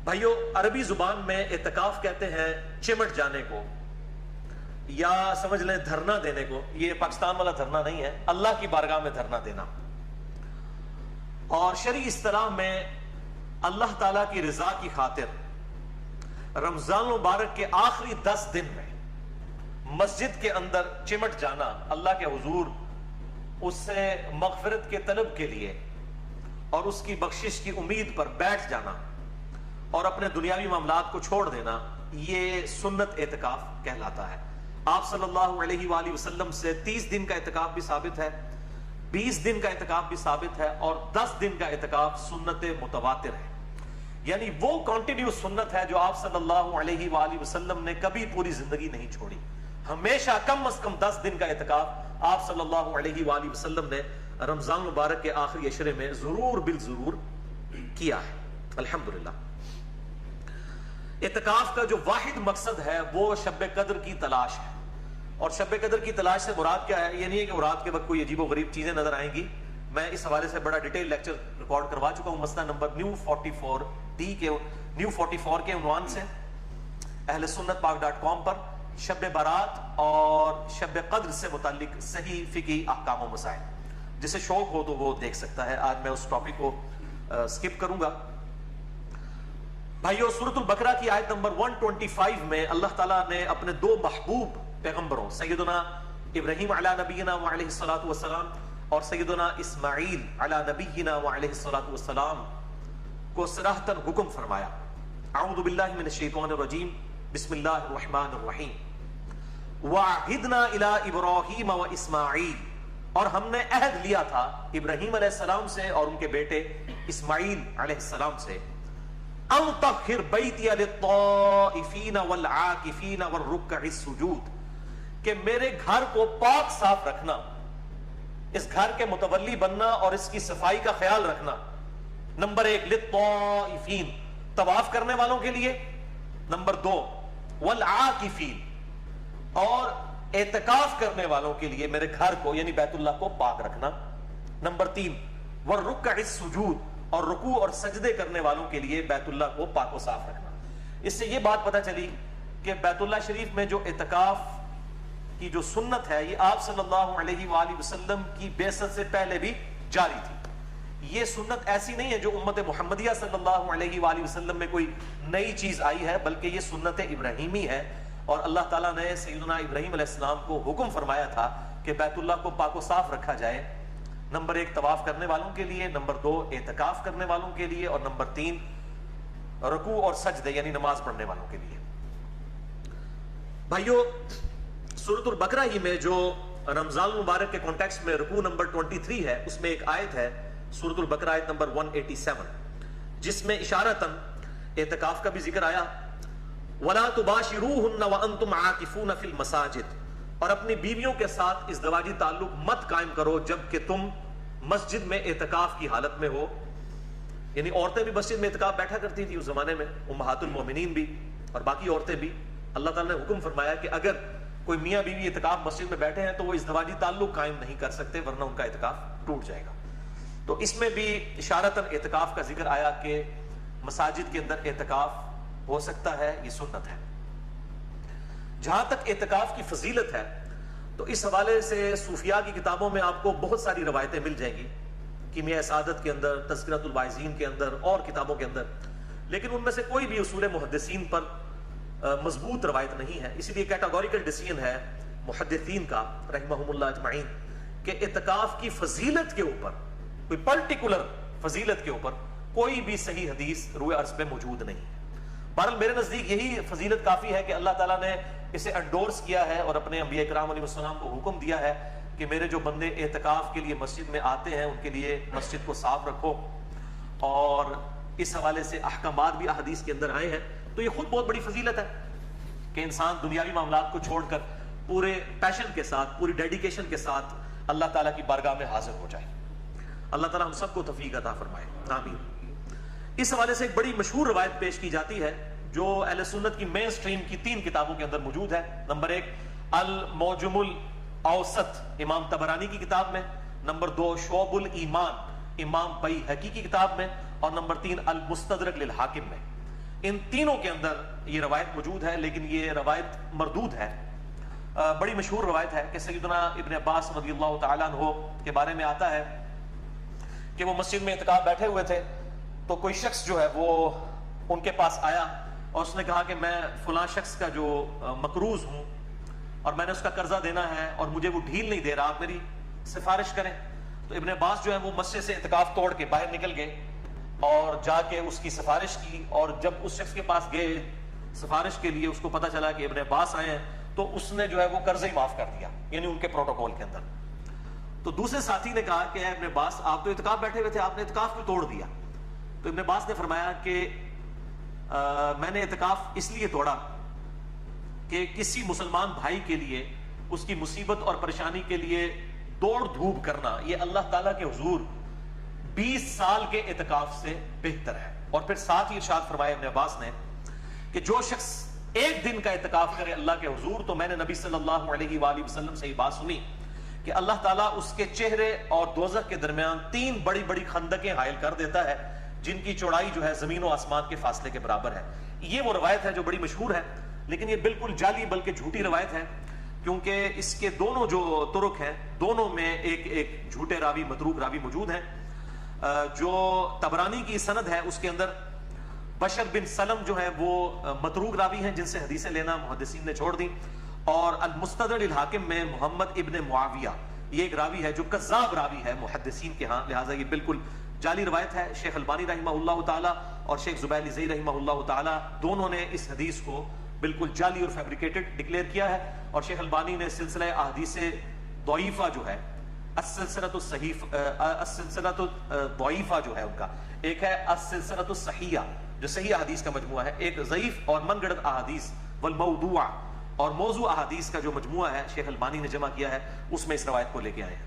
بھائیو، عربی زبان میں اعتکاف کہتے ہیں چمٹ جانے کو، یا سمجھ لیں دھرنا دینے کو. یہ پاکستان والا دھرنا نہیں ہے، اللہ کی بارگاہ میں دھرنا دینا. اور شرعی اصطلاح میں اللہ تعالیٰ کی رضا کی خاطر رمضان مبارک کے آخری 10 دن میں مسجد کے اندر چمٹ جانا، اللہ کے حضور اس سے مغفرت کے طلب کے لیے اور اس کی بخشش کی امید پر بیٹھ جانا اور اپنے دنیاوی معاملات کو چھوڑ دینا، یہ سنت اعتکاف کہلاتا ہے. آپ صلی اللہ علیہ وآلہ وسلم سے 30 دن کا اعتکاف بھی ثابت ہے، 20 دن کا اعتکاف بھی ثابت ہے، اور 10 دن کا اعتکاف سنت متواتر ہے. یعنی وہ کنٹینیو سنت ہے جو آپ صلی اللہ علیہ وآلہ وسلم نے کبھی پوری زندگی نہیں چھوڑی. ہمیشہ کم از کم 10 دن کا اعتکاف آپ صلی اللہ علیہ وآلہ وسلم نے رمضان مبارک کے آخری عشرے میں ضرور بالضرور کیا ہے. الحمدللہ. اعتکاف کا جو واحد مقصد ہے وہ شب قدر کی تلاش ہے. اور شب قدر کی تلاش سے مراد کیا ہے؟ یہ نہیں ہے کہ رات کے وقت کوئی عجیب و غریب چیزیں نظر آئیں گی. میں اس حوالے سے بڑا ڈیٹیل لیکچر ریکارڈ کروا چکا ہوں، مسئلہ نمبر نیو 44 کے عنوان سے اہل سنت پاک.com پر شب برات اور شب قدر سے متعلق صحیح فقہی احکام و مسائل. جسے شوق ہو تو وہ دیکھ سکتا ہے. آج میں اس ٹاپک کو سکپ کروں گا. بھائیو، سورۃ البقرہ کی آیت نمبر 125 میں اللہ تعالیٰ نے اپنے 2 محبوب پیغمبروں سیدنا ابراہیم علی نبینا وعلیہ الصلوۃ والسلام اور سیدنا اسماعیل علی نبینا وعلیہ الصلوۃ والسلام کو صراحتاً حکم فرمایا. اعوذ باللہ من الشیطان الرجیم، بسم اللہ الرحمن الرحیم. وعہدنا الی ابراہیم و اسماعیل، اور ہم نے عہد لیا تھا ابراہیم علیہ السلام سے اور ان کے بیٹے اسماعیل علیہ السلام سے، ان طہر بیتی للطائفین والعاکفین والرکع السجود، کہ میرے گھر کو پاک صاف رکھنا، اس گھر کے متولی بننا اور اس کی صفائی کا خیال رکھنا. نمبر 1 للطائفین، طواف کرنے والوں کے لیے. نمبر 2 والعاکفین، اور اعتکاف کرنے والوں کے لیے میرے گھر کو یعنی بیت اللہ کو پاک رکھنا. نمبر 3 والرکع السجود، اور رکوع اور سجدے کرنے والوں کے لیے بیت اللہ کو پاک و صاف رکھنا. اس سے یہ بات پتہ چلی کہ بیت اللہ شریف میں جو اعتکاف کی جو سنت ہے یہ آپ صلی اللہ علیہ وآلہ وسلم کی بعثت سے پہلے بھی جاری تھی. یہ سنت ایسی نہیں ہے جو امت محمدیہ صلی اللہ علیہ وآلہ وسلم میں کوئی نئی چیز آئی ہے، بلکہ یہ سنت ابراہیمی ہے. اور اللہ تعالیٰ نے سیدنا ابراہیم علیہ السلام کو حکم فرمایا تھا کہ بیت اللہ کو پاک و صاف رکھا جائے. نمبر 1 طواف کرنے والوں کے لیے، نمبر 2 اعتکاف کرنے والوں کے لیے، اور نمبر 3 رکوع اور سجدے یعنی نماز پڑھنے والوں کے لیے. بھائیو، سورۃ البقرہ ہی میں جو رمضان مبارک کے کانٹیکسٹ میں رکوع نمبر 23 ہے، اس میں ایک آیت ہے سورۃ البقرہ آیت نمبر 187، جس میں اشارتاً اعتکاف کا بھی ذکر آیا. وَلَا تُبَاشِرُوهُنَّ وَأَنْتُمْ عَاكِفُونَ فِي الْمَسَاجِدِ، اور اپنی بیویوں کے ساتھ ازدواجی تعلق مت قائم کرو جبکہ تم مسجد میں اعتکاف کی حالت میں ہو. یعنی عورتیں بھی مسجد میں اعتکاف بیٹھا کرتی تھی اس زمانے میں، امہات المومنین بھی اور باقی عورتیں بھی. اللہ تعالیٰ نے حکم فرمایا کہ اگر کوئی میاں بیوی اعتکاف مسجد میں بیٹھے ہیں تو وہ ازدواجی تعلق قائم نہیں کر سکتے، ورنہ ان کا اعتکاف ٹوٹ جائے گا. تو اس میں بھی اشارتاً اعتکاف کا ذکر آیا کہ مساجد کے اندر اعتکاف ہو سکتا ہے، یہ سنت ہے. جہاں تک اعتکاف کی فضیلت ہے تو اس حوالے سے صوفیاء کی کتابوں میں آپ کو بہت ساری روایتیں مل جائیں گی، کیمیاء سعادت کے اندر، تذکرۃ الواعظین کے اندر اور کتابوں کے اندر. لیکن ان میں سے کوئی بھی اصول محدثین پر مضبوط روایت نہیں ہے. اسی لیے کیٹاگوریکل ڈیسیژن ہے محدثین کا رحمہم اللہ اجمعین کہ اعتکاف کی فضیلت کے اوپر، کوئی پرٹیکولر فضیلت کے اوپر کوئی بھی صحیح حدیث روئے عرض پہ موجود نہیں ہے. بہرحال میرے نزدیک یہی فضیلت کافی ہے کہ اللہ تعالیٰ نے اسے انڈورس کیا ہے اور اپنے انبیاء کرام علیہ السلام کو حکم دیا ہے کہ میرے جو بندے اعتکاف کے لیے مسجد میں آتے ہیں ان کے لیے مسجد کو صاف رکھو. اور اس حوالے سے احکامات بھی احادیث کے اندر آئے ہیں. تو یہ خود بہت بڑی فضیلت ہے کہ انسان دنیاوی معاملات کو چھوڑ کر پورے پیشن کے ساتھ، پوری ڈیڈیکیشن کے ساتھ اللہ تعالیٰ کی بارگاہ میں حاضر ہو جائے. اللہ تعالیٰ ہم سب کو توفیق عطا فرمائے، آمین. اس حوالے سے ایک بڑی مشہور روایت پیش کی جاتی ہے جو اہل سنت کی مین سٹریم کی 3 کتابوں کے اندر موجود ہے. نمبر 1 المعجم الاوسط امام طبرانی کی کتاب میں، نمبر 2 شعب الایمان امام بیہقی کی کتاب میں، اور نمبر 3 المستدرک للحاکم میں. ان تینوں کے اندر یہ روایت موجود ہے، لیکن یہ روایت مردود ہے۔ بڑی مشہور روایت ہے کہ سیدنا ابن عباس رضی اللہ تعالیٰ عنہ کے بارے میں آتا ہے کہ وہ مسجد میں اعتکاف بیٹھے ہوئے تھے، تو کوئی شخص جو ہے وہ ان کے پاس آیا اور اس نے کہا کہ میں فلاں شخص کا جو مقروض ہوں اور میں نے اس کا قرضہ دینا ہے اور مجھے وہ ڈھیل نہیں دے رہا، آپ میری سفارش کریں۔ تو ابن عباس جو ہے وہ مسجد سے اعتکاف توڑ کے باہر نکل گئے اور جا کے اس کی سفارش کی، اور جب اس شخص کے پاس گئے سفارش کے لیے، اس کو پتا چلا کہ ابن عباس آئے ہیں، تو اس نے جو ہے وہ قرضہ ہی معاف کر دیا، یعنی ان کے پروٹوکول کے اندر۔ تو دوسرے ساتھی نے کہا کہ اے ابن عباس، آپ تو اعتکاف بیٹھے ہوئے تھے، آپ نے اعتکاف کیوں توڑ دیا؟ تو ابن عباس نے فرمایا کہ میں نے اعتکاف اس لیے توڑا کہ کسی مسلمان بھائی کے لیے اس کی مصیبت اور پریشانی کے لیے دوڑ دھوپ کرنا یہ اللہ تعالیٰ کے حضور 20 سال کے اعتکاف سے بہتر ہے۔ اور پھر ساتھ ہی ارشاد فرمایا ابن عباس نے کہ جو شخص ایک دن کا اعتکاف کرے اللہ کے حضور، تو میں نے نبی صلی اللہ علیہ وآلہ وسلم سے یہ بات سنی کہ اللہ تعالیٰ اس کے چہرے اور دوزخ کے درمیان 3 بڑی بڑی خندقیں حائل کر دیتا ہے، جن کی چوڑائی جو ہے زمین و آسمان کے فاصلے کے برابر ہے۔ یہ وہ روایت ہے جو بڑی مشہور ہے، لیکن یہ بالکل جعلی بلکہ جھوٹی روایت ہے، کیونکہ اس کے دونوں جو طرق ہیں، دونوں میں ایک جھوٹے راوی، متروک راوی موجود ہیں۔ جو طبرانی کی سند ہے اس کے اندر بشر بن سلم جو ہے وہ متروک راوی ہیں، جن سے حدیثیں لینا محدثین نے چھوڑ دی، اور المستدرک الحاکم میں محمد ابن معاویہ یہ ایک راوی ہے جو کذاب راوی ہے محدثین کے ہاں، لہٰذا یہ بالکل جعلی روایت ہے۔ شیخ البانی رحمہ اللہ تعالیٰ اور شیخ زبیر زئی رحمہ اللہ تعالیٰ دونوں نے اس حدیث کو بالکل جعلی اور فیبریکیٹڈ ڈکلیئر کیا ہے، اور شیخ البانی نے سلسلہ احادیث ضعیفہ جو ہے، السلسلۃ الضعیفہ جو ہے ان کا، ایک ہے السلسلۃ الصحیحہ جو صحیح احادیث کا مجموعہ ہے، ایک ضعیف اور من گھڑت احادیث والموضوع اور موضوع احادیث کا جو مجموعہ ہے شیخ البانی نے جمع کیا ہے، اس میں اس روایت کو لے کے آئے ہیں۔